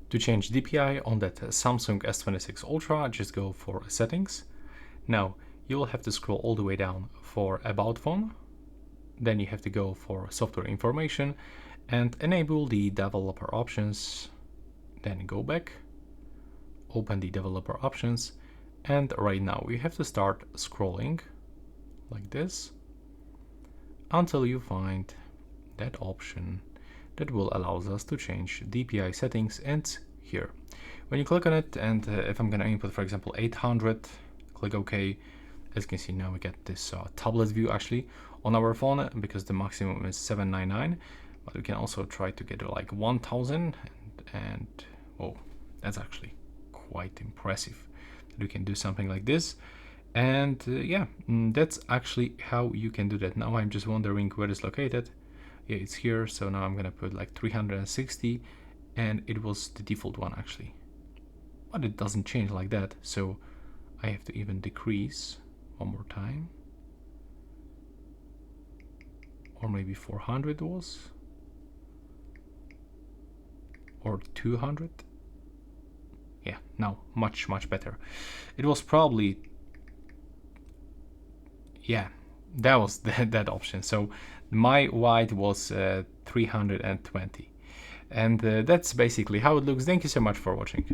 To change DPI on that Samsung S26 Ultra, just go for settings. Now you will have to scroll all the way down for about phone. Then you have to go for software information and enable the developer options. Then go back, open the developer options, and right now we have to start scrolling like this until you find that option that will allow us to change DPI settings. And here, when you click on it, and if I'm gonna input, for example, 800, click OK. As you can see, now we get this tablet view actually on our phone, because the maximum is 799, but we can also try to get like 1000, and oh, that's actually quite impressive that we can do something like this. And yeah, that's actually how you can do that. Now I'm just wondering where it's located. Yeah, it's here. So now I'm gonna put like 360, and it was the default one actually, but it doesn't change like that, so I have to even decrease one more time, or maybe 400 was, or 200. Yeah, now much better. It was probably, yeah, that was that option. So my white was 320, and that's basically how it looks. Thank you so much for watching.